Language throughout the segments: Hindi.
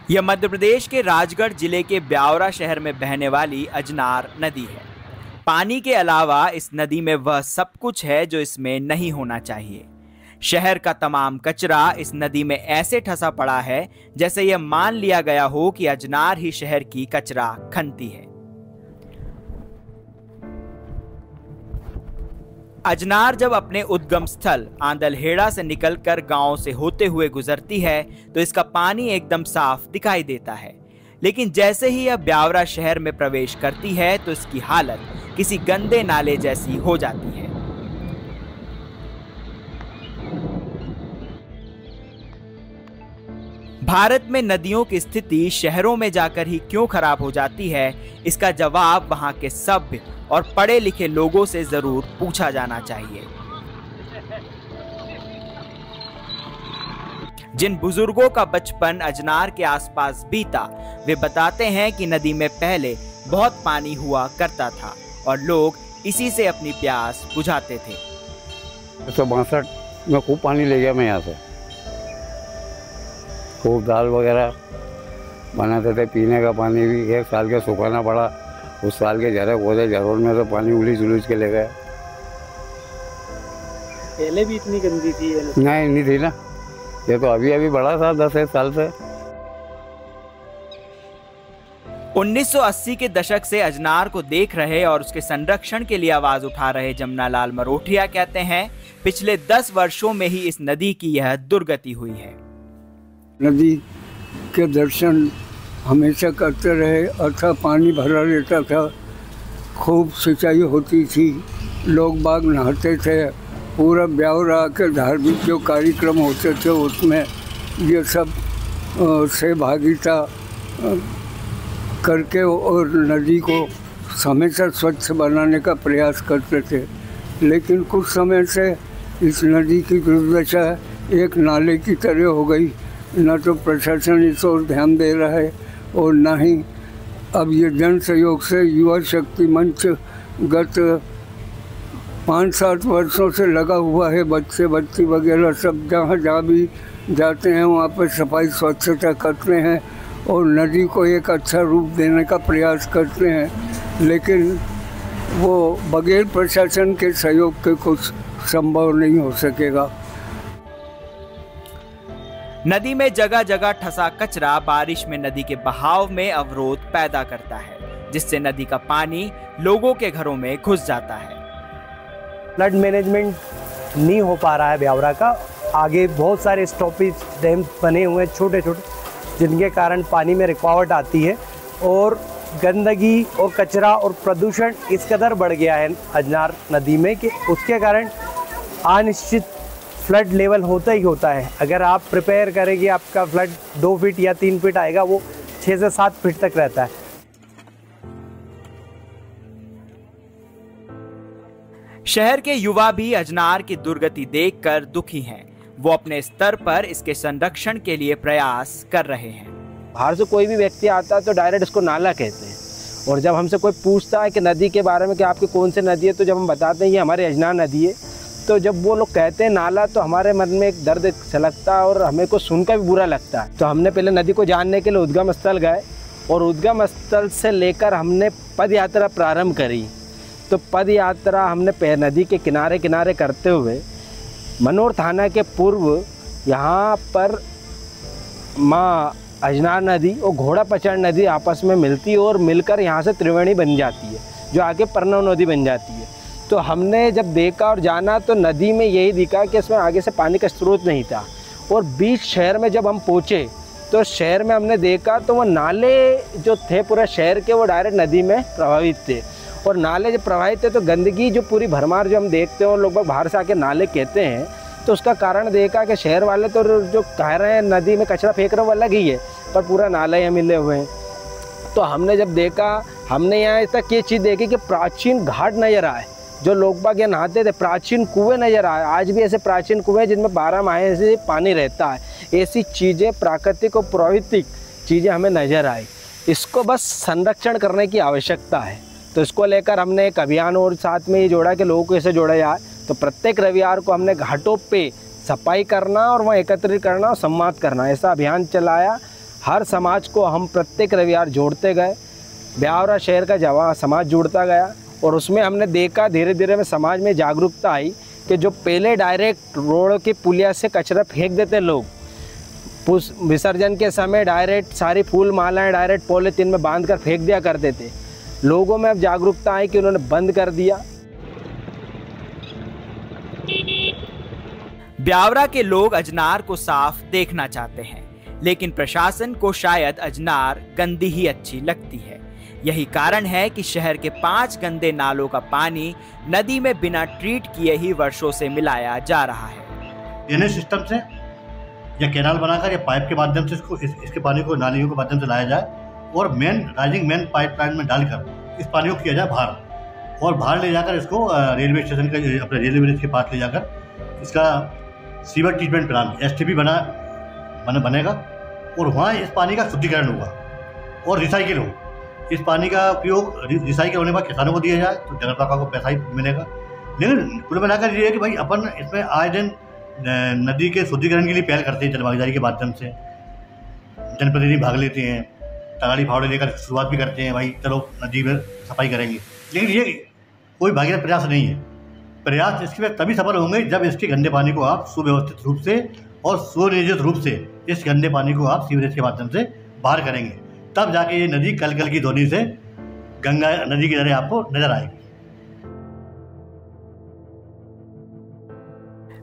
यह मध्य प्रदेश के राजगढ़ जिले के ब्यावरा शहर में बहने वाली अजनार नदी है। पानी के अलावा इस नदी में वह सब कुछ है जो इसमें नहीं होना चाहिए। शहर का तमाम कचरा इस नदी में ऐसे ठसा पड़ा है जैसे यह मान लिया गया हो कि अजनार ही शहर की कचरा खनती है। अजनार जब अपने उद्गम स्थल आंदलहेड़ा से निकलकर गांव से होते हुए गुजरती है तो इसका पानी एकदम साफ दिखाई देता है, लेकिन जैसे ही यह ब्यावरा शहर में प्रवेश करती है तो इसकी हालत किसी गंदे नाले जैसी हो जाती है। भारत में नदियों की स्थिति शहरों में जाकर ही क्यों खराब हो जाती है, इसका जवाब वहां के सभ्य और पढ़े लिखे लोगों से जरूर पूछा जाना चाहिए। जिन बुजुर्गों का बचपन अजनार के आसपास बीता, वे बताते हैं कि नदी में पहले बहुत पानी हुआ करता था और लोग इसी से अपनी प्यास बुझाते थे। 1962 में खूब पानी ले गया मैं यहाँ से, खूब दाल वगैरह बनाते थे, पीने का पानी भी 1 साल के सुखाना पड़ा। उस साल के जरे गोदे जरूर में तो पानी उलीच के ले गए। पहले भी इतनी गंदी थी? नहीं थी ना, ये तो अभी बढ़ा था 10 साल से। 1980 के दशक से अजनार को देख रहे और उसके संरक्षण के लिए आवाज उठा रहे जमनालाल मरोठिया कहते हैं, पिछले 10 वर्षों में ही इस नदी की यह दुर्गति हुई है। नदी के दर्शन हमेशा करते रहे, अच्छा पानी भरा रहता था, खूब सिंचाई होती थी, लोग बाग नहाते थे, पूरा ब्यावरा के धार्मिक जो कार्यक्रम होते थे उसमें ये सब सहभागिता करके और नदी को हमेशा स्वच्छ बनाने का प्रयास करते थे। लेकिन कुछ समय से इस नदी की दुर्दशा एक नाले की तरह हो गई। न तो प्रशासन इस ओर ध्यान दे रहा है और न ही अब ये जन सहयोग से युवा शक्ति मंच गत 5-7 वर्षों से लगा हुआ है। बच्चे बच्ची वगैरह सब जहाँ भी जाते हैं वहाँ पर सफाई स्वच्छता करते हैं और नदी को एक अच्छा रूप देने का प्रयास करते हैं, लेकिन वो बगैर प्रशासन के सहयोग के कुछ संभव नहीं हो सकेगा। नदी में जगह जगह ठसा कचरा बारिश में नदी के बहाव में अवरोध पैदा करता है, जिससे नदी का पानी लोगों के घरों में घुस जाता है। फ्लड मैनेजमेंट नहीं हो पा रहा है ब्यावरा का। आगे बहुत सारे स्टॉपेज डैम बने हुए हैं छोटे छोटे, जिनके कारण पानी में रुकावट आती है और गंदगी और कचरा और प्रदूषण इस कदर बढ़ गया है अजनार नदी में कि उसके कारण अनिश्चित फ्लड लेवल होता ही होता है। अगर आप प्रिपेयर करें कि आपका फ्लड 2 फीट या 3 फीट आएगा, वो 6 से 7 फीट तक रहता है। शहर के युवा भी अजनार की दुर्गति देखकर दुखी हैं। वो अपने स्तर पर इसके संरक्षण के लिए प्रयास कर रहे हैं। बाहर से कोई भी व्यक्ति आता है तो डायरेक्ट इसको नाला कहते हैं, और जब हमसे कोई पूछता है कि नदी के बारे में कि आपकी कौन सी नदी है, तो जब हम बताते हैं ये हमारी अजनार नदी है, तो जब वो लोग कहते हैं नाला तो हमारे मन में एक दर्द छलकता है और हमें को सुनकर भी बुरा लगता है। तो हमने पहले नदी को जानने के लिए उद्गम स्थल गए और उद्गम स्थल से लेकर हमने पद यात्रा प्रारंभ करी। तो पद यात्रा हमने नदी के किनारे किनारे करते हुए मनोर थाना के पूर्व यहाँ पर माँ अजनार नदी और घोड़ा पचड़ नदी आपस में मिलती है और मिलकर यहाँ से त्रिवेणी बन जाती है, जो आगे परनव नदी बन जाती है। तो हमने जब देखा और जाना तो नदी में यही दिखा कि इसमें आगे से पानी का स्रोत नहीं था। और बीच शहर में जब हम पहुँचे तो शहर में हमने देखा तो वो नाले जो थे पूरे शहर के, वो डायरेक्ट नदी में प्रभावित थे। और नाले जब प्रभावित थे तो गंदगी जो पूरी भरमार जो हम देखते हैं और लोग बाहर से आके नाले कहते हैं, तो उसका कारण देखा कि शहर वाले तो जो कह रहे हैं नदी में कचरा फेंक रहे हैं वो अलग ही है, पर पूरा नाला यहाँ मिले हुए हैं। तो हमने जब देखा, हमने यहाँ तक ये चीज़ देखी कि प्राचीन घाट नज़र आए, जो लोग बाग यहाँ नहाते थे, प्राचीन कुएँ नज़र आए। आज भी ऐसे प्राचीन कुएँ जिनमें 12 माह से पानी रहता है। ऐसी चीज़ें, प्राकृतिक और प्राकृतिक चीज़ें हमें नज़र आई। इसको बस संरक्षण करने की आवश्यकता है। तो इसको लेकर हमने एक अभियान और साथ में ये जोड़ा कि लोगों को ऐसे जोड़ा जाए। तो प्रत्येक रविवार को हमने घाटों पे सफाई करना और वहाँ एकत्रित करना और संवाद करना, ऐसा अभियान चलाया। हर समाज को हम प्रत्येक रविवार जोड़ते गए, ब्यावरा शहर का समाज जुड़ता गया और उसमें हमने देखा धीरे धीरे में समाज में जागरूकता आई कि जो पहले डायरेक्ट रोड की पुलिया से कचरा फेंक देते लोग, विसर्जन के समय डायरेक्ट सारी फूल मालाएं डायरेक्ट पॉलीथीन में बांध कर फेंक दिया करते थे, लोगों में अब जागरूकता आई कि उन्होंने बंद कर दिया। ब्यावरा के लोग अजनार को साफ देखना चाहते हैं, लेकिन प्रशासन को शायद अजनार गंदी ही अच्छी लगती है। यही कारण है कि शहर के 5 गंदे नालों का पानी नदी में बिना ट्रीट किए ही वर्षों से मिलाया जा रहा है। ड्रेनेज सिस्टम से या कैनाल बनाकर या पाइप के माध्यम से इसके पानी को नालियों के माध्यम से लाया जाए और मेन पाइपलाइन में डालकर इस पानी को किया जाए बाहर, और बाहर ले जाकर इसको रेलवे स्टेशन का अपने रेलवे ब्रिज के पास ले जाकर इसका सीवर ट्रीटमेंट प्लांट STP बनेगा और वहाँ इस पानी का शुद्धिकरण होगा और रिसाइकिल हो। इस पानी का उपयोग रिसाइकिल होने के बाद किसानों को दिया जाए तो नगर पालिका को पैसा ही मिलेगा। लेकिन कुल मिलाकर ये है कि भाई अपन इसमें आए दिन नदी के शुद्धिकरण के लिए पहल करते हैं, जनभागीदारी के माध्यम से जनप्रतिनिधि भाग लेते हैं, तगाड़ी फावड़े लेकर शुरुआत भी करते हैं, भाई चलो नदी में सफाई करेंगे। लेकिन ये कोई भागीदार प्रयास नहीं है। प्रयास इसके तभी सफल होंगे जब इसके गंदे पानी को आप सुव्यवस्थित रूप से और सुनियोजित रूप से इस गंदे पानी को आप सीवरेज के माध्यम से बाहर करेंगे, तब जाके ये नदी कल कल की ध्वनि से गंगा नदी की तरह आपको नजर आएगी।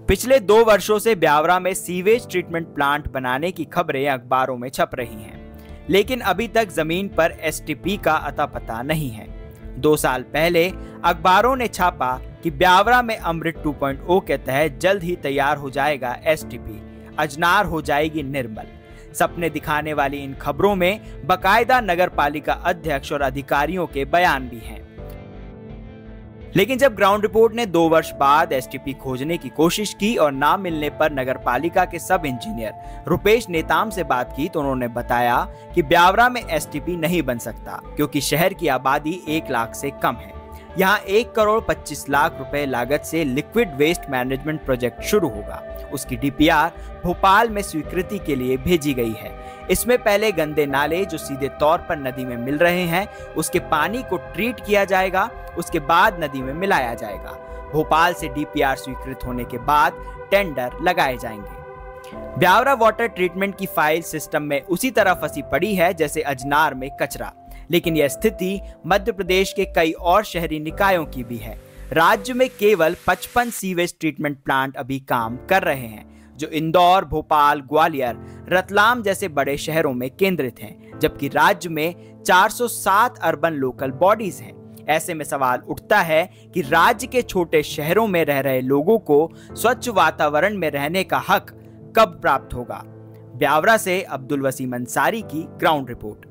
पिछले 2 वर्षों से ब्यावरा में सीवेज ट्रीटमेंट प्लांट बनाने की खबरें अखबारों में छप रही हैं, लेकिन अभी तक जमीन पर STP का अता पता नहीं है। 2 साल पहले अखबारों ने छापा कि ब्यावरा में अमृत 2.0 के तहत जल्द ही तैयार हो जाएगा STP, अजनार हो जाएगी निर्मल। सपने दिखाने वाली इन खबरों में बकायदा नगर पालिका अध्यक्ष और अधिकारियों के बयान भी हैं। लेकिन जब ग्राउंड रिपोर्ट ने 2 वर्ष बाद STP खोजने की कोशिश की और ना मिलने पर नगर पालिका के सब इंजीनियर रुपेश नेताम से बात की तो उन्होंने बताया कि ब्यावरा में STP नहीं बन सकता क्योंकि शहर की आबादी 1 लाख से कम है। यहाँ 1 करोड़ 25 लाख रुपए लागत से लिक्विड वेस्ट मैनेजमेंट प्रोजेक्ट शुरू होगा। उसकी DPR भोपाल में स्वीकृति के लिए भेजी गई है। इसमें पहले गंदे नाले जो सीधे तौर पर नदी में मिल रहे हैं उसके पानी को ट्रीट किया जाएगा, उसके बाद नदी में मिलाया जाएगा। भोपाल से DPR स्वीकृत होने के बाद टेंडर लगाए जाएंगे। ब्यावरा वाटर ट्रीटमेंट की फाइल सिस्टम में उसी तरह फंसी पड़ी है जैसे अजनार में कचरा, लेकिन यह स्थिति मध्य प्रदेश के कई और शहरी निकायों की भी है। राज्य में केवल 55 सीवेज ट्रीटमेंट प्लांट अभी काम कर रहे हैं, जो इंदौर, भोपाल, ग्वालियर, रतलाम जैसे बड़े शहरों में केंद्रित हैं, जबकि राज्य में 407 अर्बन लोकल बॉडीज हैं। ऐसे में सवाल उठता है कि राज्य के छोटे शहरों में रह रहे लोगों को स्वच्छ वातावरण में रहने का हक कब प्राप्त होगा। ब्यावरा से अब्दुल वसीम अंसारी की ग्राउंड रिपोर्ट।